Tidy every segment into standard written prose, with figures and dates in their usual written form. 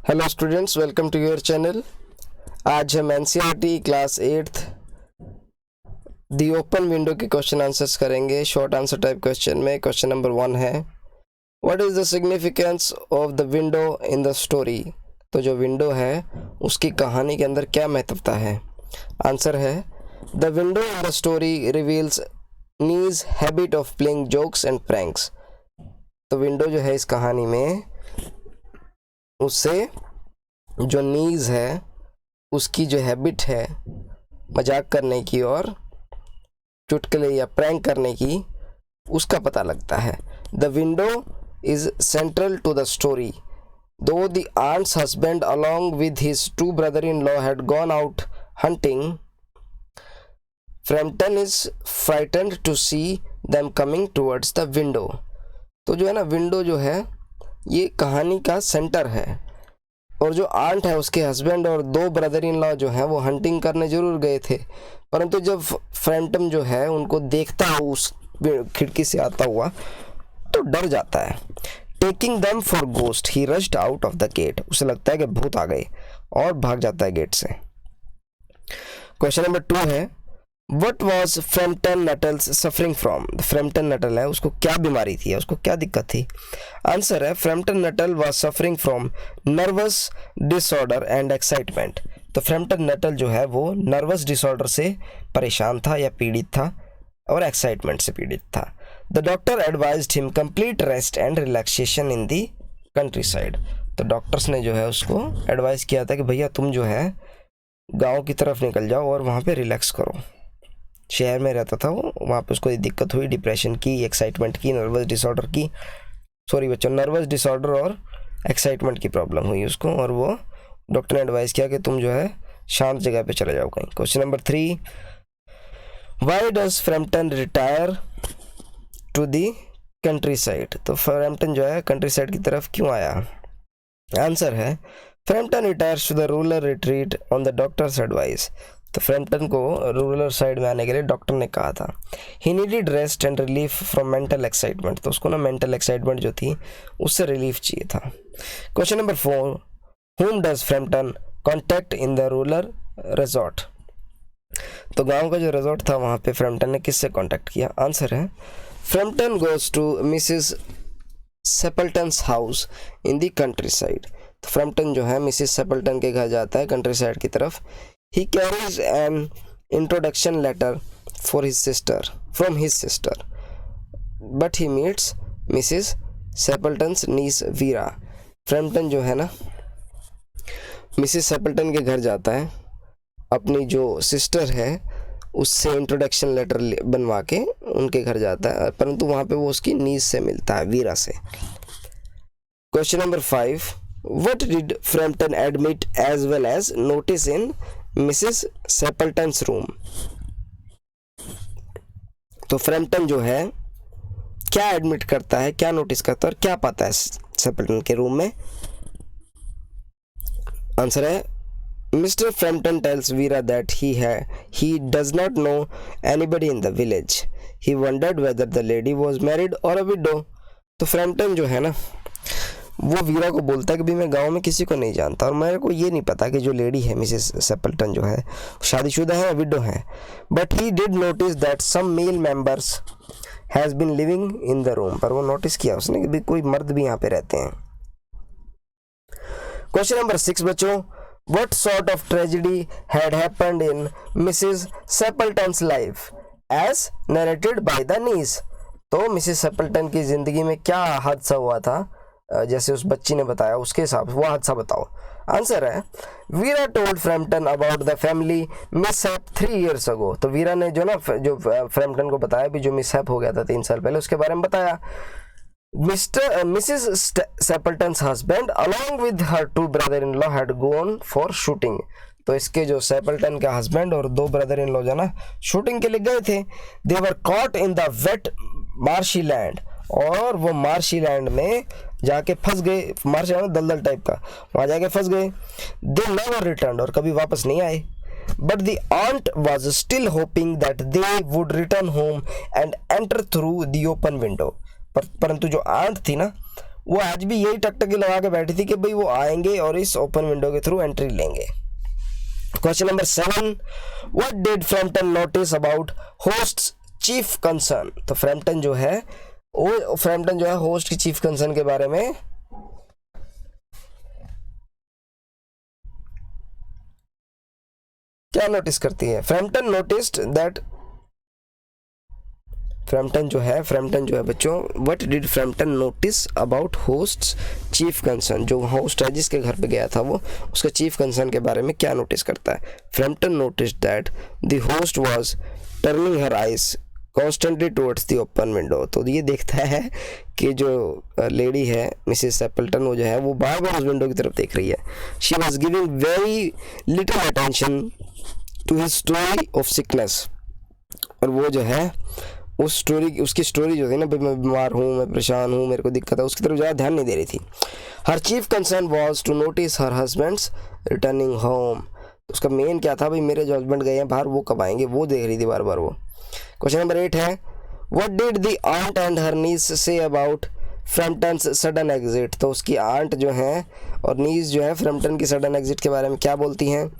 Hello students, welcome to your channel. आज हम NCERT class 8th the open window के question answers करेंगे। Short answer type question में question number 1 है, what is the significance of the window in the story. तो जो window है उसकी कहानी के अंदर क्या महत्वता है। आंसर है, the window in the story reveals knees habit of playing jokes and pranks. तो विंडो जो है इस कहानी में, उससे जो नीज है उसकी जो हैबिट है मजाक करने की और चुटकुले या प्रैंक करने की, उसका पता लगता है। The window is central to the story. Though द aunt's husband along with his two brother-in-law had gone out hunting, Frampton is frightened to see them coming towards the window। तो जो है ना, विंडो जो है ये कहानी का सेंटर है, और जो आंट है उसके हस्बैंड और दो ब्रदर इन लॉ जो हैं वो हंटिंग करने जरूर गए थे, परंतु जब फ्रैंटम जो है उनको देखता है उस खिड़की से आता हुआ तो डर जाता है। Taking them for ghost he rushed out of the gate. उसे लगता है कि भूत आ गए और भाग जाता है गेट से। क्वेश्चन नंबर 2 है, What was Frampton Nettles suffering from? Frampton Nuttall है, उसको क्या बीमारी थी, उसको क्या दिक्कत थी। आंसर है, Frampton Nuttall was suffering from nervous disorder and excitement। तो फ्रैम्पटन नटल जो है वो नर्वस डिसऑर्डर से परेशान था या पीड़ित था, और एक्साइटमेंट से पीड़ित था। The doctor advised him complete rest and relaxation in the countryside. तो डॉक्टर्स ने जो है उसको एडवाइस किया था कि भैया तुम जो है गाँव की तरफ निकल जाओ और वहाँ पे रिलैक्स करो। शहर में रहता था वो, वहाँ पे उसको दिक्कत हुई, डिप्रेशन की, एक्साइटमेंट की, नर्वस डिसऑर्डर की, सॉरी बच्चों, नर्वस डिसऑर्डर और एक्साइटमेंट की प्रॉब्लम हुई उसको, और वो डॉक्टर ने एडवाइस किया कि तुम जो है शांत जगह पे चले जाओ कहीं। Question number 3, why does Frampton retire to the countryside. तो फ्रैम्पटन जो है कंट्री साइड की तरफ क्यों आया। आंसर है, Frampton retires to the rural retreat on the doctor's advice. तो फ्रैम्पटन को रूरल साइड में आने के लिए डॉक्टर ने कहा था। He needed rest and relief from mental excitement. तो उसको ना मेंटल एक्साइटमेंट जो थी उससे रिलीफ चाहिए था। Question number 4, whom does Frampton contact in the rural resort. तो गांव का जो रिजॉर्ट था वहाँ पे फ्रैम्पटन ने किससे कॉन्टैक्ट किया। आंसर है, Framton goes to Mrs Sappleton's house in the countryside. तो फ्रैम्पटन जो है मिसिस सेपल्टन के घर जाता है कंट्री साइड की तरफ। He carries an introduction letter for his sister from his sister, but he meets Mrs. Stapleton's niece Vera। Frampton जो है ना मिसिस सेपल्टन के घर जाता है, अपनी जो सिस्टर है उससे इंट्रोडक्शन लेटर बनवा के उनके घर जाता है, परंतु वहाँ पे वो उसकी नीस से मिलता है, वीरा से। Question number 5, what did Frampton admit as well as notice in Mrs Sappleton's room. तो फ्रैम्पटन जो है क्या एडमिट करता है, क्या नोटिस करता है और क्या पाता है सेपल्टन के रूम में। आंसर है, mister Frampton tells Vera that he does not know anybody in the village। he wondered whether the lady was married or a widow। तो फ्रैम्पटन जो है ना वो वीरा को बोलता है कि भाई मैं गांव में किसी को नहीं जानता और मेरे को ये नहीं पता कि जो लेडी है मिसेस सेपल्टन जो है शादीशुदा है या विडो है। But he did notice that some male members has been living in the room. पर वो नोटिस किया उसने कि भाई कोई मर्द भी यहाँ पे रहते हैं। क्वेश्चन नंबर 6 बच्चों, what sort of tragedy had happened in Mrs Sappleton's life as narrated by the niece. तो मिसेस सेपल्टन की जिंदगी में क्या हादसा हुआ था जैसे उस बच्ची ने बताया, उसके हिसाब से वो हादसा बताओ। आंसर है, Vera told Framton about the family mishap 3 years ago। तो वीरा ने जो ना जो फ्रैम्पटन को बताया भी जो मिसहैप हो गया था 3 साल पहले, उसके बारे में बताया। Mrs Sappleton's husband along with her 2 brother-in-law had gone for shooting. तो इसके जो सेपल्टन का हस्बैंड और 2 brother-in-law जो ना शूटिंग के लिए गए थे। They were caught in the wet marshy land. और वो मार्शी लैंड में जाके फंस गए, मार्शी लैंड दलदल टाइप का, वहाँ जाके फंस गए। दे नेवर रिटर्न, और कभी वापस नहीं आए। But the aunt was still hoping that they would return home and enter through the open window। परंतु जो आंट थी ना वो आज भी यही टकटकी लगा के बैठी थी कि भाई वो आएंगे और इस ओपन विंडो के थ्रू एंट्री लेंगे। Question number 7, what did Frampton notice about hosts chief concern. तो फ्रैम्पटन जो है होस्ट की चीफ कंसर्न के बारे में क्या नोटिस करती है। फ्रैम्पटन जो है बच्चों, what did Frampton notice about hosts chief concern. जो होस्ट है जिसके घर पे गया था वो उसका चीफ कंसर्न के बारे में क्या नोटिस करता है। Frampton notice that the host was turning her eyes constantly towards the open window. तो ये देखता है कि जो लेडी है मिसेस सेपल्टन, वो जो है वो बार बार उस विंडो की तरफ देख रही है। She was giving very little attention to his story of sickness. और वो जो है उसकी स्टोरी जो थी ना, मैं बीमार हूँ, मैं परेशान हूँ, मेरे को दिक्कत है, उसकी तरफ ज़्यादा ध्यान नहीं दे रही थी। Her chief concern was to notice her husband's returning home. उसका मेन क्या था, भाई मेरे जो हस्बैंड गए हैं बाहर वो कब आएंगे, वो देख रही थी बार बार वो। क्वेश्चन नंबर 8 है, what did the aunt and her niece say about फ्रैम्पटन्स sudden exit. तो उसकी आंट जो है और नीस जो है फ्रैम्पटन की सडन एग्जिट के बारे में क्या बोलती हैं।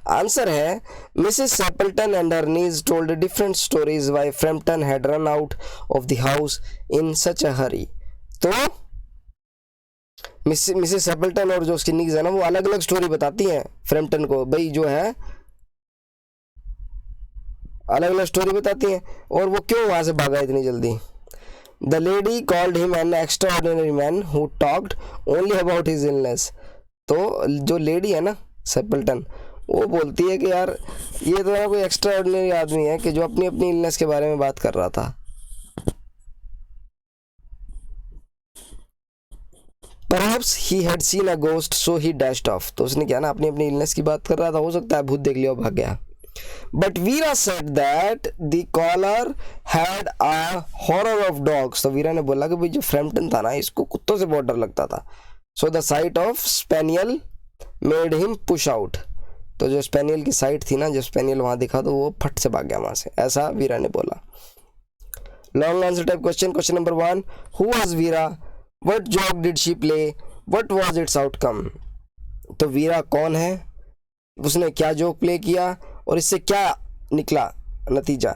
आंसर है, Mrs Sappleton and her niece told different stories why Framton had run out of the house in such a hurry. तो मिसेस सेपल्टन और जो उसकी नीस है ना, वो अलग अलग स्टोरी बताती हैं फ्रैम्पटन को, भाई जो है अलग अलग स्टोरी बताती हैं, और वो क्यों वहां से भागा इतनी जल्दी। The lady called him an extraordinary man who talked only about his illness। तो जो लेडी है ना सेपल्टन, वो बोलती है कि यार ये तो कोई एक्स्ट्रा ऑर्डिनरी आदमी है कि जो अपनी इलनेस के बारे में बात कर रहा था। Perhaps he had seen a ghost so he dashed off। तो उसने क्या ना अपनी इलनेस की बात कर रहा था, हो सकता है भूत देख लिया और भाग गया। But Veera said that the caller had a horror of dogs। तो वीरा ने बोला कि भाई जो फ्रैम्पटन था ना, इसको कुत्तों से बहुत डर लगता था। So the sight of spaniel made him push out। तो जो स्पेनियल की साइट थी ना, जब स्पेनियल वहां दिखा तो वो फट से भाग गया वहां से, ऐसा वीरा ने बोला। Long answer type question. Question number 1, who was Vera, what job did she play, what was its outcome. तो वीरा कौन है, उसने क्या जोक प्ले किया और इससे क्या निकला नतीजा।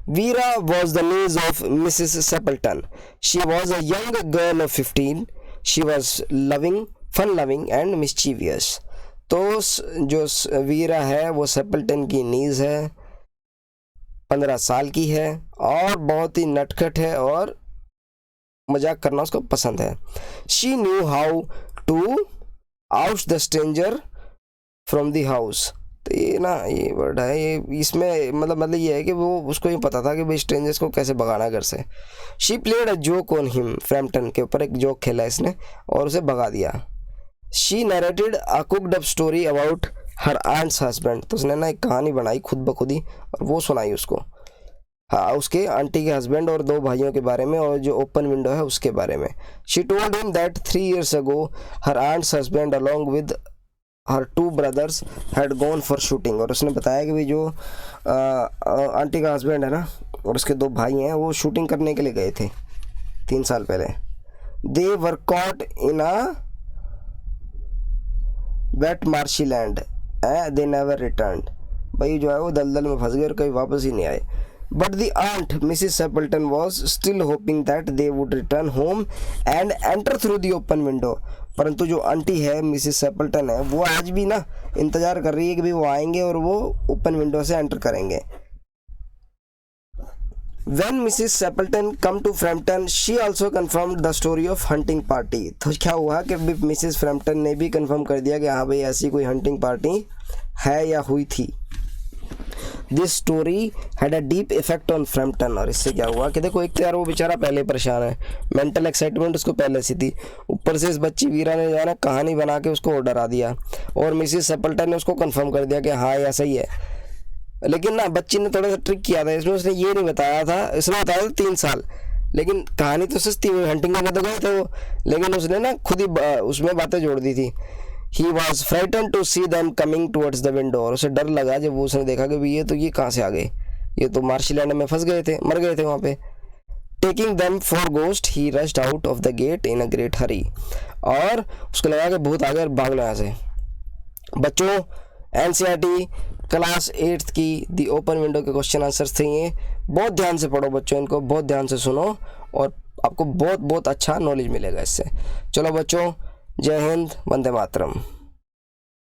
Vera was the niece of Mrs Sappleton. She was a young girl of 15। She was loving, fun loving and mischievous. तो जो वीरा है वो सेपल्टन की नीज है, 15 साल की है और बहुत ही नटखट है और मजाक करना उसको पसंद है। She knew how to out the stranger from the house. तो ये ना ये वर्ड है, ये इसमें मतलब ये है कि वो उसको ये पता था कि भाई स्ट्रेंजर्स को कैसे भगाना है घर से। She played a joke on him. Frampton के ऊपर एक जोक खेला इसने और उसे भगा दिया। She narrated a cooked up story about her aunt's husband. तो उसने ना एक कहानी बनाई खुद ब खुद ही और वो सुनाई उसको, हाँ, उसके आंटी के हस्बैंड और 2 भाइयों के बारे में और जो ओपन विंडो है उसके बारे में। She told him that 3 years ago her aunt's husband along with her 2 brothers had gone for shooting। और उसने बताया कि भाई जो आंटी का हस्बैंड है ना और उसके 2 भाई हैं वो शूटिंग करने के लिए गए थे 3 साल पहले। They were caught in a wet marshy land they never returned. भाई जो है वो दलदल में फंस गए और कहीं वापस ही नहीं आए। But the aunt Mrs Sappleton was still hoping that they would return home and enter through the open window. परंतु जो आंटी है मिसिस सेपल्टन है वो आज भी ना इंतजार कर रही है कि भाई वो आएंगे और वो ओपन विंडो से एंटर करेंगे। When Mrs. Seppelton come to Frampton, she also confirmed the story of hunting party। तो क्या हुआ कि मिसेस फ्रैम्पटन ने भी कंफर्म कर दिया कि हाँ भाई ऐसी कोई हंटिंग पार्टी है या हुई थी। This story had a deep effect on Frampton. और इससे क्या हुआ कि देखो एक तो यार वो बेचारा पहले परेशान है, मेंटल एक्साइटमेंट उसको पहले से थी, ऊपर से इस बच्ची वीरा ने जो है ना कहानी बना के उसको डरा दिया और मिसेस सेपल्टन ने उसको कंफर्म कर दिया कि हाँ ऐसा ही है। लेकिन ना बच्ची ने थोड़ा सा ट्रिक किया था इसमें, उसने ये नहीं बताया था, इसने बताया था 3 साल, लेकिन कहानी तो सस्ती हुई, हंटिंग करने तो गए थे वो, लेकिन उसने ना खुद ही उसमें बातें जोड़ दी थी। He was frightened to see them coming towards the window। और उसे डर लगा जब वो उसने देखा कि ये कहाँ से आ गए, ये तो मार्शीलैंड में फंस गए थे, मर गए थे वहाँ पे। Taking them for ghost he rushed out of the gate in a great hurry. और उसको लगा कि भूत आ गया और भाग लो यहाँ से। बच्चों एनसीईआरटी क्लास 8th की दी ओपन विंडो के क्वेश्चन आंसर्स थे ये, बहुत ध्यान से पढ़ो बच्चों, इनको बहुत ध्यान से सुनो और आपको बहुत बहुत अच्छा नॉलेज मिलेगा इससे। चलो बच्चों, जय हिंद, वंदे मातरम।